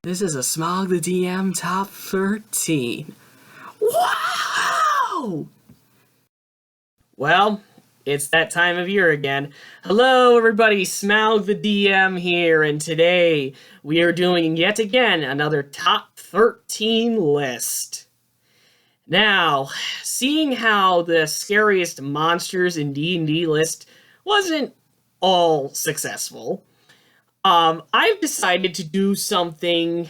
This is a Smog the DM Top 13. Wow! Well, it's that time of year again. Hello everybody, Smaug the DM here, and today we are doing yet again another Top 13 list. Now, seeing how the scariest monsters in D&D list wasn't all successful, I've decided to do something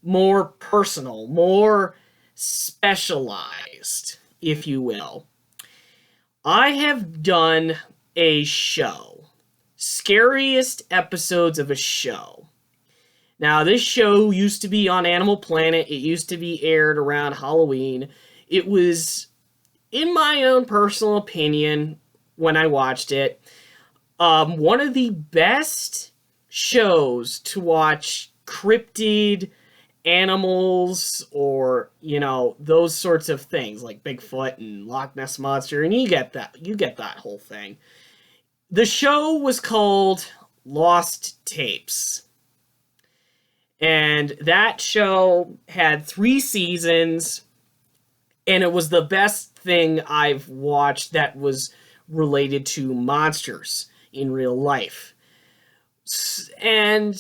more personal, more specialized, if you will. I have done a show. Scariest episodes of a show. Now, this show used to be on Animal Planet. It used to be aired around Halloween. It was, in my own personal opinion, when I watched it, one of the best shows to watch cryptid animals or, those sorts of things like Bigfoot and Loch Ness Monster, and you get that whole thing. The show was called Lost Tapes. And that show had 3 seasons, and it was the best thing I've watched that was related to monsters in real life. And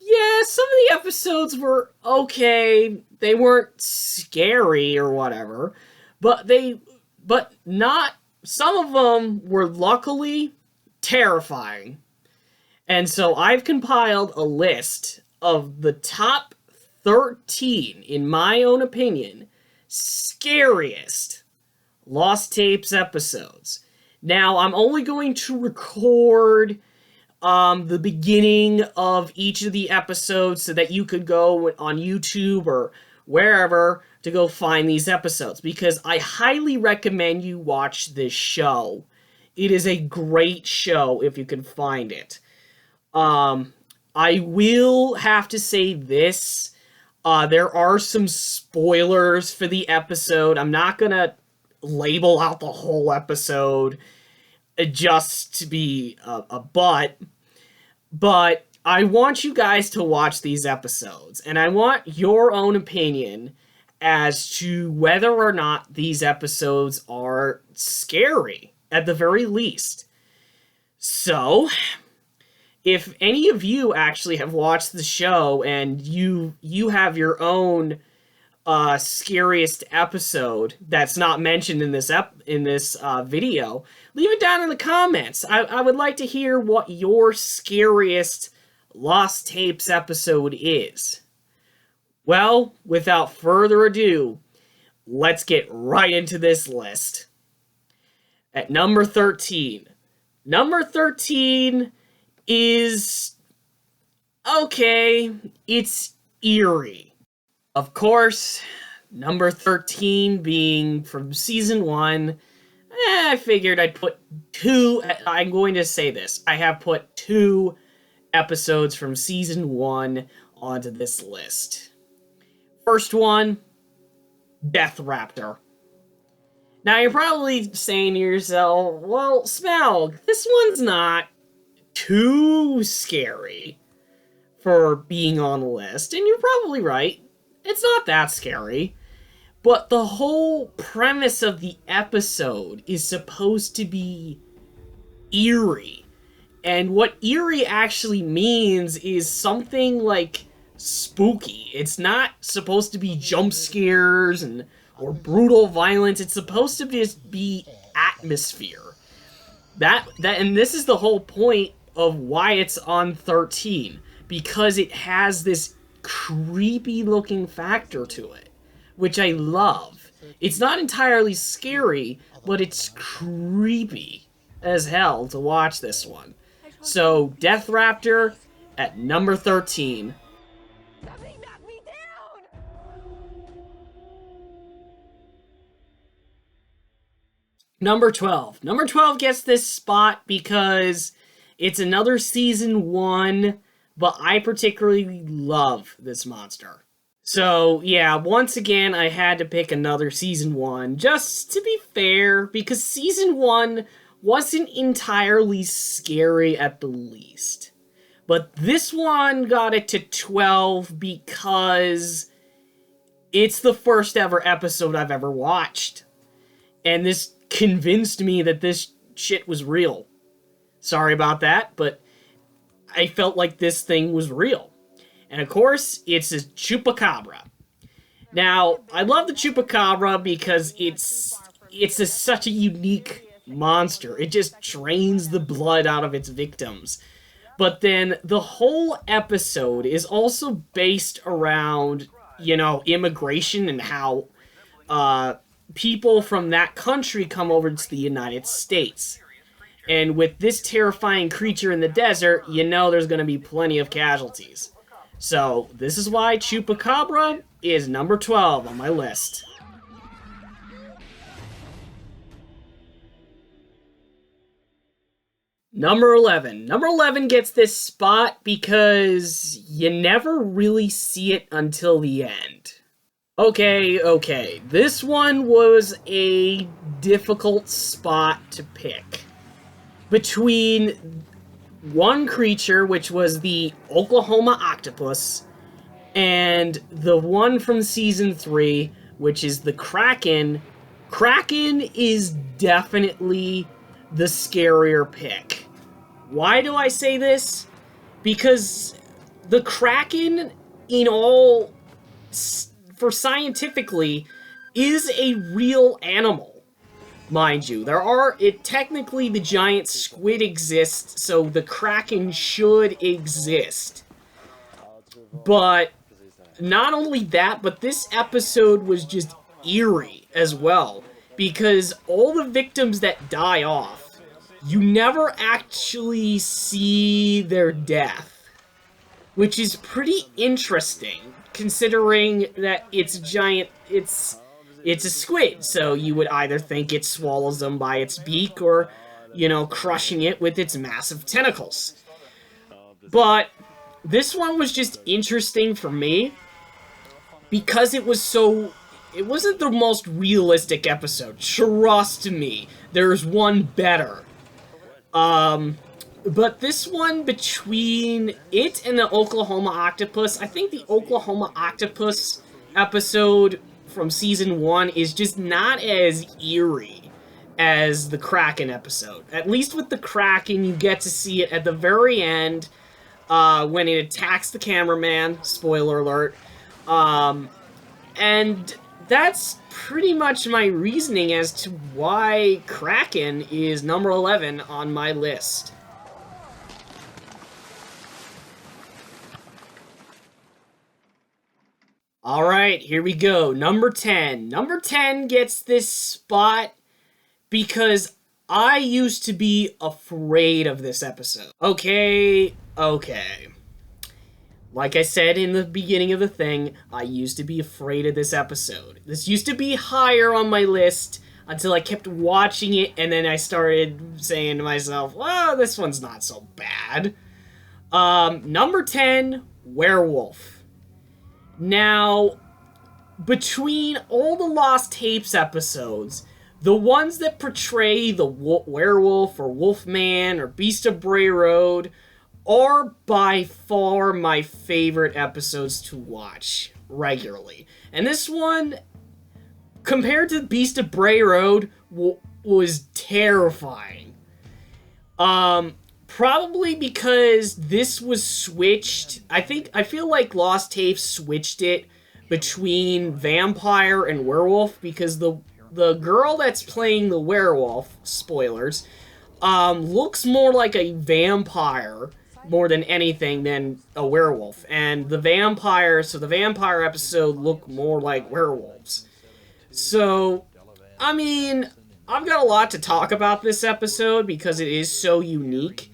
yeah, some of the episodes were okay. They weren't scary or whatever, but some of them were luckily terrifying. And so I've compiled a list of the top 13, in my own opinion, scariest Lost Tapes episodes. Now, I'm only going to record the beginning of each of the episodes so that you could go on YouTube or wherever to go find these episodes, because I highly recommend you watch this show. It is a great show if you can find it. I will have to say this. There are some spoilers for the episode. I'm not going to label out the whole episode just to be a butt. But I want you guys to watch these episodes, and I want your own opinion as to whether or not these episodes are scary, at the very least. So, if any of you actually have watched the show and you have your own scariest episode that's not mentioned in this video, leave it down in the comments. I would like to hear what your scariest Lost Tapes episode is. Well, without further ado, let's get right into this list. At number 13. Number 13 is okay, it's eerie. Of course, number 13 being from season 1, I figured I'd put 2, I'm going to say this, I have put 2 episodes from season 1 onto this list. First one, Death Raptor. Now you're probably saying to yourself, well, Smaug, this one's not too scary for being on the list, and you're probably right. It's not that scary, but the whole premise of the episode is supposed to be eerie. And what eerie actually means is something like spooky. It's not supposed to be jump scares or brutal violence. It's supposed to just be atmosphere. And this is the whole point of why it's on 13, because it has this creepy looking factor to it, which I love. It's not entirely scary, but it's creepy as hell to watch this one. So, Death Raptor at number 13. Something knocked me down! Number 12. Number 12 gets this spot because it's another season 1, but I particularly love this monster. So, yeah, once again, I had to pick another season 1, just to be fair, because season 1 wasn't entirely scary at the least. But this one got it to 12 because it's the first ever episode I've ever watched. And this convinced me that this shit was real. Sorry about that, but I felt like this thing was real. And of course, it's a Chupacabra. Now, I love the Chupacabra because it's such a unique monster. It just drains the blood out of its victims. But then the whole episode is also based around, immigration and how people from that country come over to the United States. And with this terrifying creature in the desert, there's going to be plenty of casualties. So, this is why Chupacabra is number 12 on my list. Number 11. Number 11 gets this spot because you never really see it until the end. Okay. This one was a difficult spot to pick. Between one creature, which was the Oklahoma octopus, and the one from season 3, which is the Kraken. Kraken is definitely the scarier pick. Why do I say this? Because the Kraken, for scientifically, is a real animal. Mind you, technically the giant squid exists, so the Kraken should exist. But not only that, but this episode was just eerie as well, because all the victims that die off, you never actually see their death, which is pretty interesting, considering that it's a squid, so you would either think it swallows them by its beak or, crushing it with its massive tentacles. But this one was just interesting for me because it wasn't the most realistic episode. Trust me, there's one better. But this one, between it and the Oklahoma octopus, I think the Oklahoma octopus episode from season 1 is just not as eerie as the Kraken episode. At least with the Kraken, you get to see it at the very end, when it attacks the cameraman, spoiler alert, and that's pretty much my reasoning as to why Kraken is number 11 on my list. Alright, here we go. Number 10. Number 10 gets this spot because I used to be afraid of this episode. Okay. Like I said in the beginning of the thing, I used to be afraid of this episode. This used to be higher on my list until I kept watching it, and then I started saying to myself, well, this one's not so bad. Number 10, Werewolf. Now, between all the Lost Tapes episodes, the ones that portray the werewolf or wolfman or Beast of Bray Road are by far my favorite episodes to watch regularly. And this one, compared to Beast of Bray Road, was terrifying. Probably because this was switched. I feel like Lost Tapes switched it between vampire and werewolf because the girl that's playing the werewolf, spoilers, looks more like a vampire more than anything than a werewolf. And the vampire episode looked more like werewolves. So, I mean, I've got a lot to talk about this episode because it is so unique.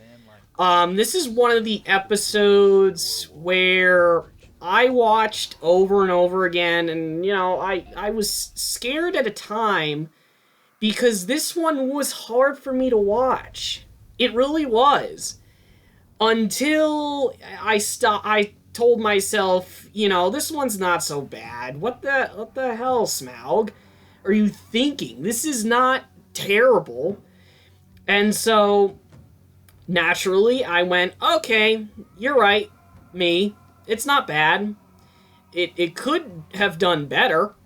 This is one of the episodes where I watched over and over again, and, I was scared at a time because this one was hard for me to watch. It really was. Until I told myself, this one's not so bad. What the hell, Smaug? Are you thinking? This is not terrible. And so, Naturally, I went, okay, you're right, me. It's not bad. It could have done better.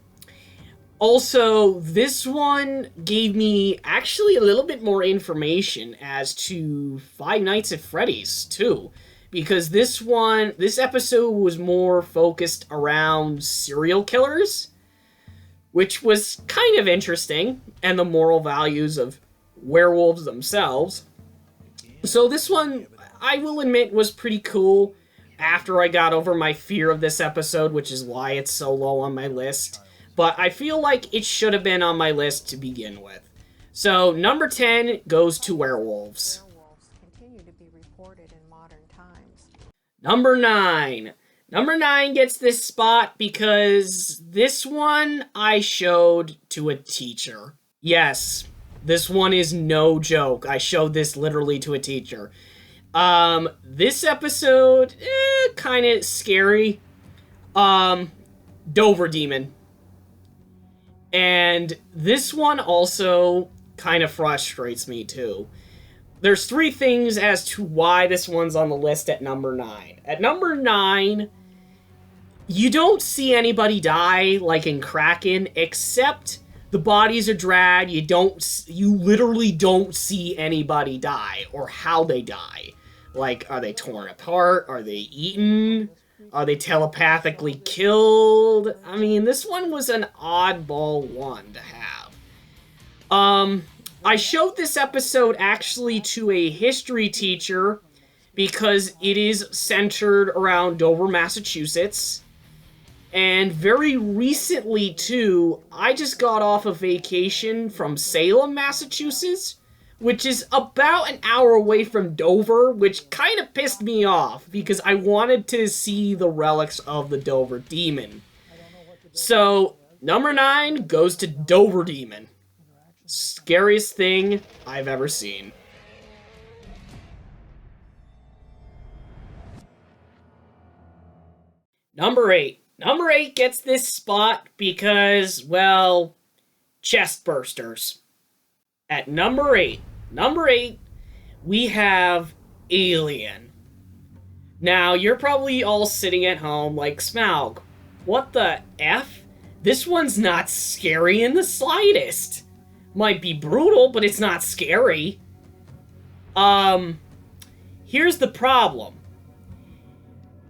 Also, this one gave me actually a little bit more information as to Five Nights at Freddy's, too. Because this episode was more focused around serial killers, which was kind of interesting, and the moral values of werewolves themselves. So this one, I will admit, was pretty cool after I got over my fear of this episode, which is why it's so low on my list. But I feel like it should have been on my list to begin with. So, number 10 goes to werewolves. Werewolves continue to be reported in modern times. Number 9. Number 9 gets this spot because this one I showed to a teacher. Yes, this one is no joke. I showed this literally to a teacher. This episode, kind of scary. Dover Demon. And this one also kind of frustrates me too. There's 3 things as to why this one's on the list at number 9. At number 9, you don't see anybody die like in Kraken, except the bodies are dragged. You literally don't see anybody die or how they die. Like, are they torn apart? Are they eaten? Are they telepathically killed? I mean, this one was an oddball one to have. I showed this episode actually to a history teacher because it is centered around Dover, Massachusetts. And very recently, too, I just got off a vacation from Salem, Massachusetts, which is about an hour away from Dover, which kind of pissed me off because I wanted to see the relics of the Dover Demon. So, number 9 goes to Dover Demon. Scariest thing I've ever seen. Number 8. Number 8 gets this spot because, well, chest bursters. At number 8, we have Alien. Now, you're probably all sitting at home like, Smaug, what the F? This one's not scary in the slightest. Might be brutal, but it's not scary. Here's the problem.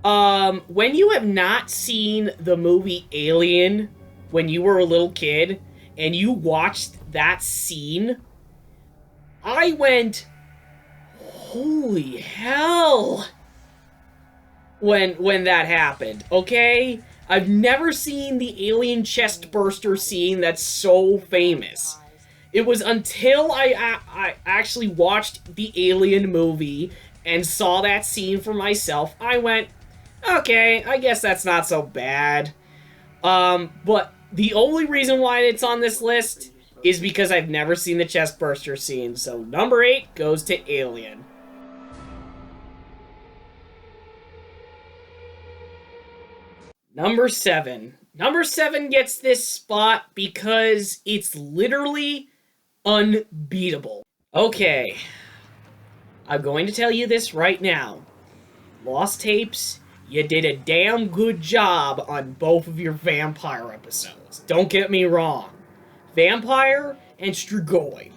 When you have not seen the movie Alien when you were a little kid, and you watched that scene, I went, holy hell, when that happened, okay? I've never seen the alien chest burster scene that's so famous. It was until I actually watched the Alien movie and saw that scene for myself, I went, okay, I guess that's not so bad. But the only reason why it's on this list is because I've never seen the chest burster scene. So number 8 goes to Alien. Number 7. Number 7 gets this spot because it's literally unbeatable. Okay, I'm going to tell you this right now. Lost Tapes, you did a damn good job on both of your vampire episodes. Don't get me wrong. Vampire and Strigoi.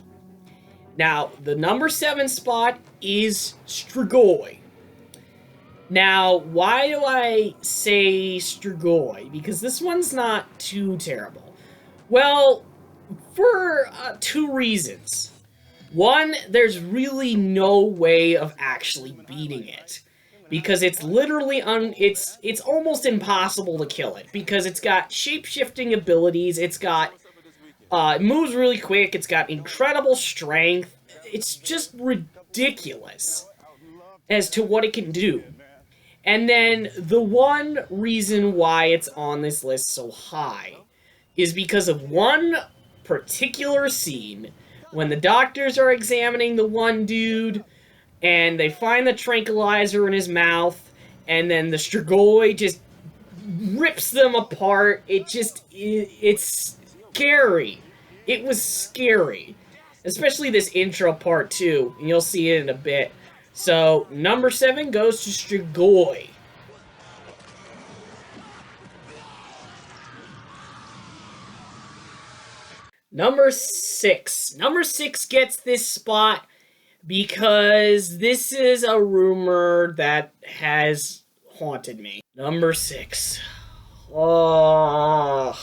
Now, the number 7 spot is Strigoi. Now, why do I say Strigoi? Because this one's not too terrible. Well, for 2 reasons. One, there's really no way of actually beating it. Because it's literally, it's almost impossible to kill it. Because it's got shape-shifting abilities, it's got, it moves really quick, it's got incredible strength. It's just ridiculous as to what it can do. And then, the one reason why it's on this list so high is because of one particular scene when the doctors are examining the one dude, and they find the tranquilizer in his mouth, and then the Strigoi just rips them apart. It's scary. It was scary. Especially this intro part, too, and you'll see it in a bit. So, number 7 goes to Strigoi. Number 6. Number 6 gets this spot because this is a rumor that has haunted me. Number 6. Oh.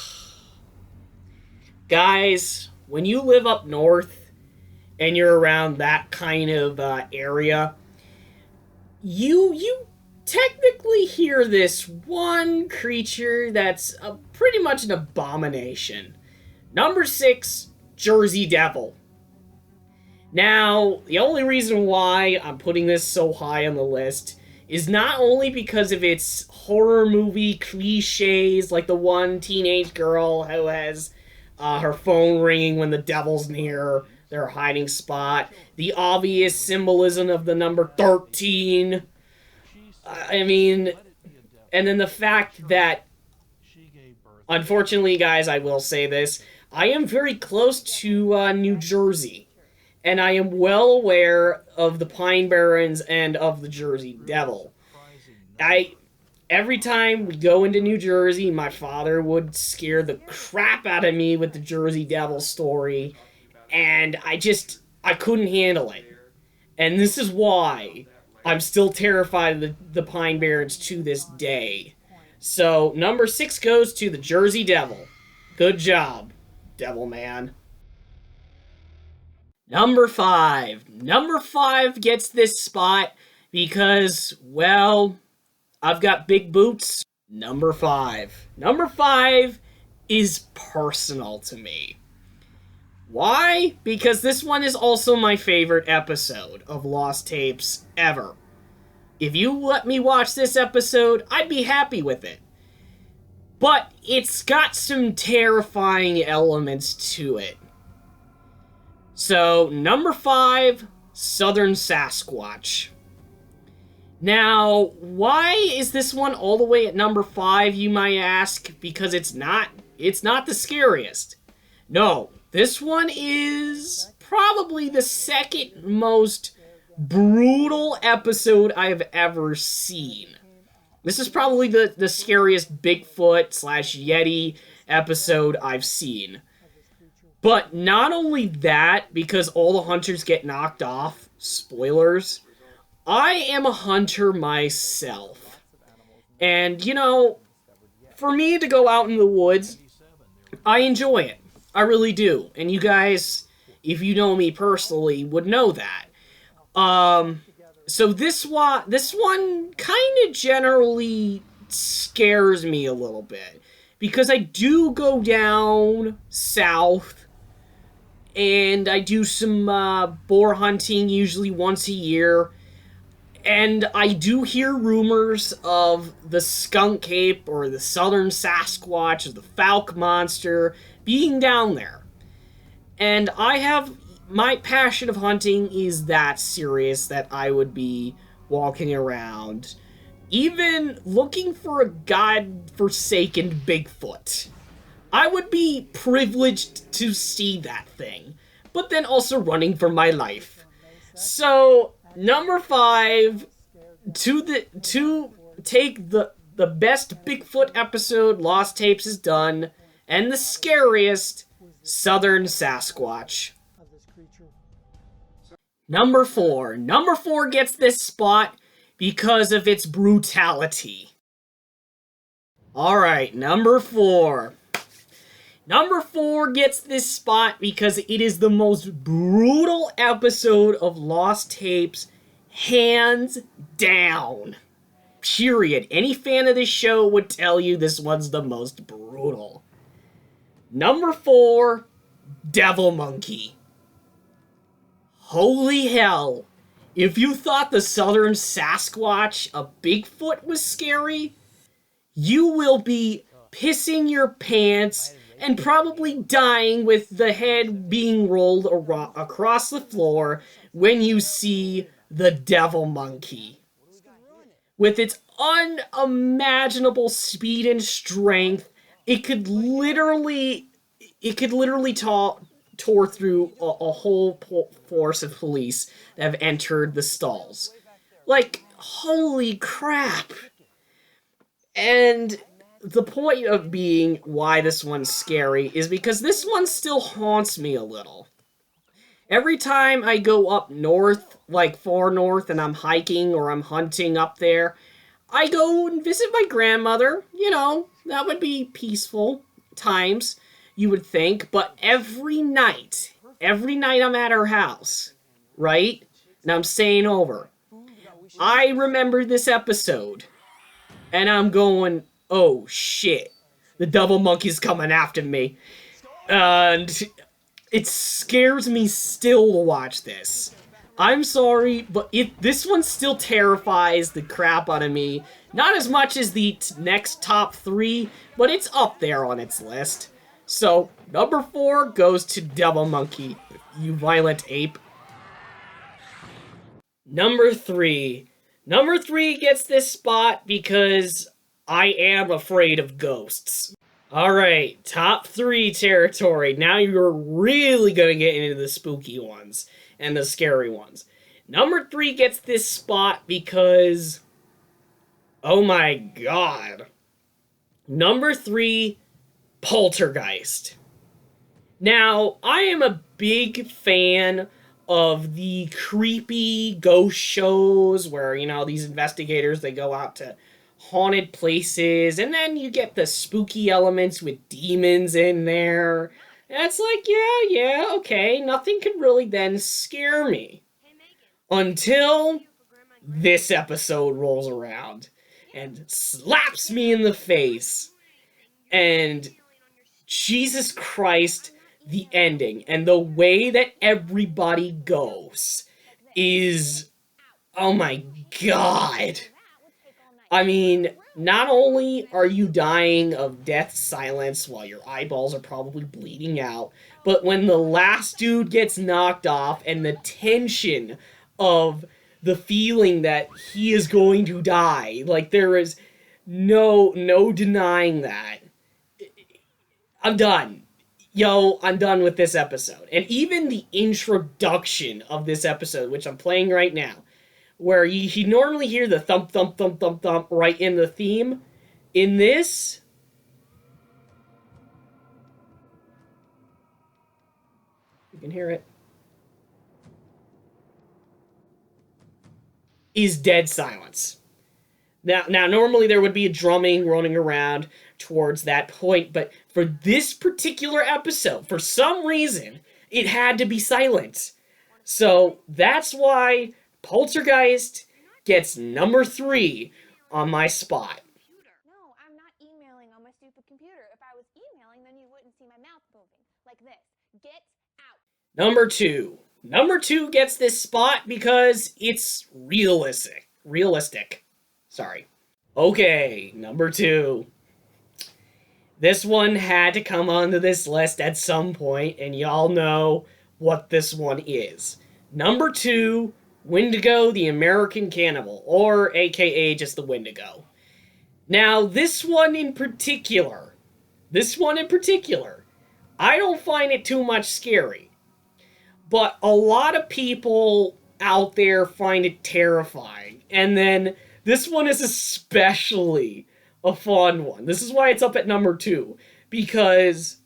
Guys, when you live up north and you're around that kind of area, you technically hear this one creature that's pretty much an abomination. Number 6, Jersey Devil. Now, the only reason why I'm putting this so high on the list is not only because of its horror movie cliches, like the one teenage girl who has her phone ringing when the devil's near their hiding spot, the obvious symbolism of the number 13. I mean, and then the fact that, unfortunately, guys, I will say this, I am very close to New Jersey, and I am well aware of the Pine Barrens and of the Jersey Devil. Every time we go into New Jersey, my father would scare the crap out of me with the Jersey Devil story, and I couldn't handle it. And this is why I'm still terrified of the Pine Barrens to this day. So, number 6 goes to the Jersey Devil. Good job, Devil Man. Number 5. Number 5 gets this spot because, well, I've got big boots. Number 5. Number 5 is personal to me. Why? Because this one is also my favorite episode of Lost Tapes ever. If you let me watch this episode, I'd be happy with it. But it's got some terrifying elements to it. So, number 5, Southern Sasquatch. Now, why is this one all the way at number 5, you might ask? Because it's not the scariest. No, this one is probably the second most brutal episode I've ever seen. This is probably the scariest Bigfoot / Yeti episode I've seen. But not only that, because all the hunters get knocked off, spoilers, I am a hunter myself. And, you know, for me to go out in the woods, I enjoy it. I really do. And you guys, if you know me personally, would know that. So this one kind of generally scares me a little bit. Because I do go down south, and I do some boar hunting usually once a year. And I do hear rumors of the skunk ape or the southern Sasquatch or the Falk monster being down there. And my passion of hunting is that serious that I would be walking around, even looking for a godforsaken Bigfoot. I would be privileged to see that thing, but then also running for my life. So, number 5, to take the best Bigfoot episode Lost Tapes has done, and the scariest, Southern Sasquatch. Number 4. Number 4 gets this spot because of its brutality. Alright, number 4. Number 4 gets this spot because it is the most brutal episode of Lost Tapes, hands down. Period. Any fan of this show would tell you this one's the most brutal. Number 4, Devil Monkey. Holy hell. If you thought the Southern Sasquatch, a Bigfoot, was scary, you will be pissing your pants and probably dying with the head being rolled across the floor when you see the Devil Monkey. With its unimaginable speed and strength, it could literally tore through a whole force of police that have entered the stalls. Like, holy crap. And the point of being why this one's scary is because this one still haunts me a little. Every time I go up north, like far north, and I'm hiking or I'm hunting up there, I go and visit my grandmother. You know, that would be peaceful times, you would think. But every night I'm at her house, right? And I'm staying over. I remember this episode, and I'm going, oh shit, the double monkey's coming after me. And it scares me still to watch this. I'm sorry, but this one still terrifies the crap out of me. Not as much as the next top 3, but it's up there on its list. So, number 4 goes to Double Monkey, you violent ape. Number 3. Number 3 gets this spot because I am afraid of ghosts. Alright, top 3 territory. Now you're really gonna get into the spooky ones and the scary ones. Number 3 gets this spot because, oh my god. Number 3, Poltergeist. Now, I am a big fan of the creepy ghost shows where, you know, these investigators, they go out to haunted places, and then you get the spooky elements with demons in there. And it's like, yeah, okay, nothing could really then scare me. Until this episode rolls around and slaps me in the face. And Jesus Christ, the ending and the way that everybody goes is, oh my god. I mean, not only are you dying of death silence while your eyeballs are probably bleeding out, but when the last dude gets knocked off and the tension of the feeling that he is going to die, like there is no denying that. I'm done. Yo, I'm done with this episode. And even the introduction of this episode, which I'm playing right now, where you normally hear the thump, thump, thump, thump, thump right in the theme. In this, you can hear it, is dead silence. Now, normally there would be a drumming running around towards that point, but for this particular episode, for some reason, it had to be silent. So that's why Poltergeist gets number 3 on my spot. No, I'm not emailing on my stupid computer. If I was emailing, then you wouldn't see my mouth moving. Like this. Get out. Number 2. Number 2 gets this spot because it's realistic. Sorry. Okay, number 2. This one had to come onto this list at some point, and y'all know what this one is. Number 2, Windigo the American Cannibal, or aka just the Windigo. Now, this one in particular, I don't find it too much scary. But a lot of people out there find it terrifying. And then this one is especially a fun one. This is why it's up at number 2. Because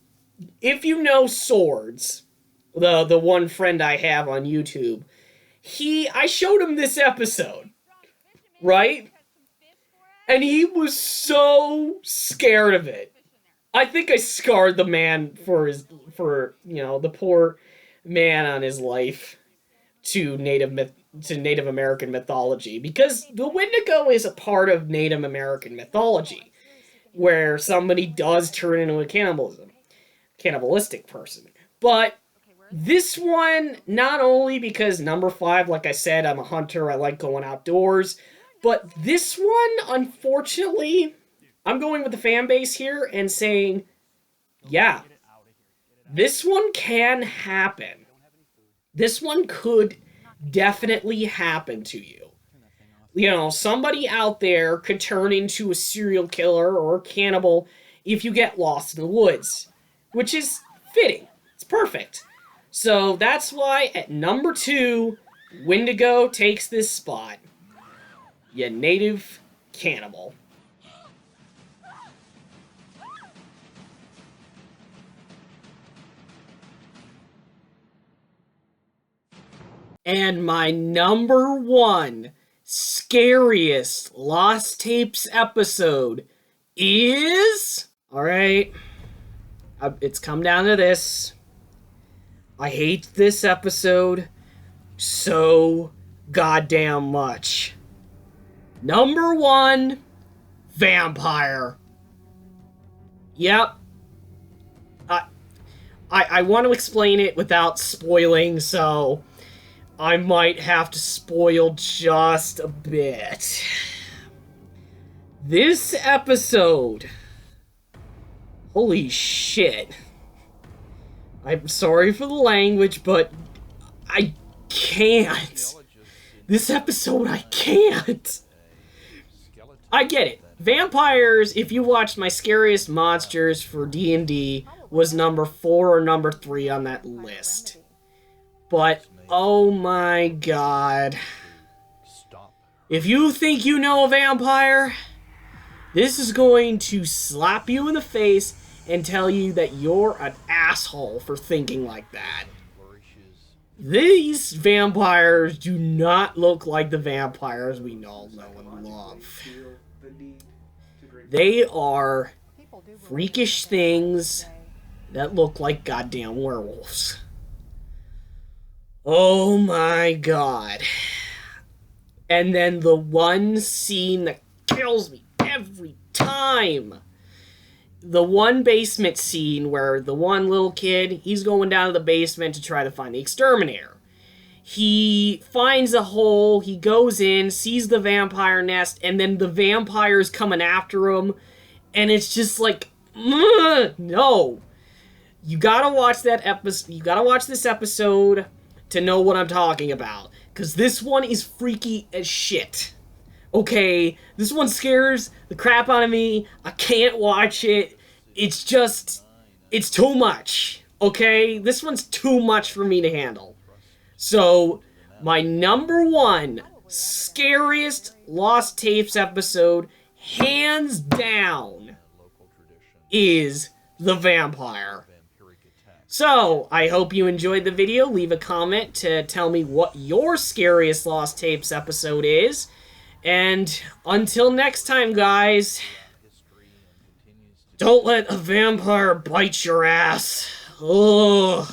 if you know Swords, the one friend I have on YouTube, I showed him this episode, right? And he was so scared of it. I think I scarred the man for the poor man on his life to Native American mythology, because the Wendigo is a part of Native American mythology, where somebody does turn into a cannibalistic person. But this one, not only because number 5, like I said, I'm a hunter, I like going outdoors, but this one, unfortunately, I'm going with the fan base here and saying, yeah, this one can happen. This one could definitely happen to you. You know, somebody out there could turn into a serial killer or a cannibal if you get lost in the woods, which is fitting. It's perfect. So that's why at number 2, Windigo takes this spot. you native cannibal. And my number one scariest Lost Tapes episode is... Alright, it's come down to this. I hate this episode so goddamn much. Number one, vampire. Yep. I want to explain it without spoiling, so I might have to spoil just a bit. This episode... Holy shit. I'm sorry for the language, but I can't. This episode, I can't. I get it. Vampires, if you watched my Scariest Monsters for D&D, was number 4 or number 3 on that list. But, oh my god. If you think you know a vampire, this is going to slap you in the face and tell you that you're an asshole for thinking like that. These vampires do not look like the vampires we all know and love. They are freakish things that look like goddamn werewolves. Oh my god. And then the one scene that kills me every time. The one basement scene where the one little kid, he's going down to the basement to try to find the exterminator. He finds a hole, he goes in, sees the vampire nest, and then the vampire's coming after him, and it's just like, no. You gotta watch that episode, you gotta watch this episode to know what I'm talking about, because this one is freaky as shit. Okay, this one scares the crap out of me. I can't watch it. It's just, it's too much. Okay, this one's too much for me to handle. So, my number one scariest Lost Tapes episode, hands down, is The Vampire. So, I hope you enjoyed the video. Leave a comment to tell me what your scariest Lost Tapes episode is. And until next time, guys, don't let a vampire bite your ass. Ugh.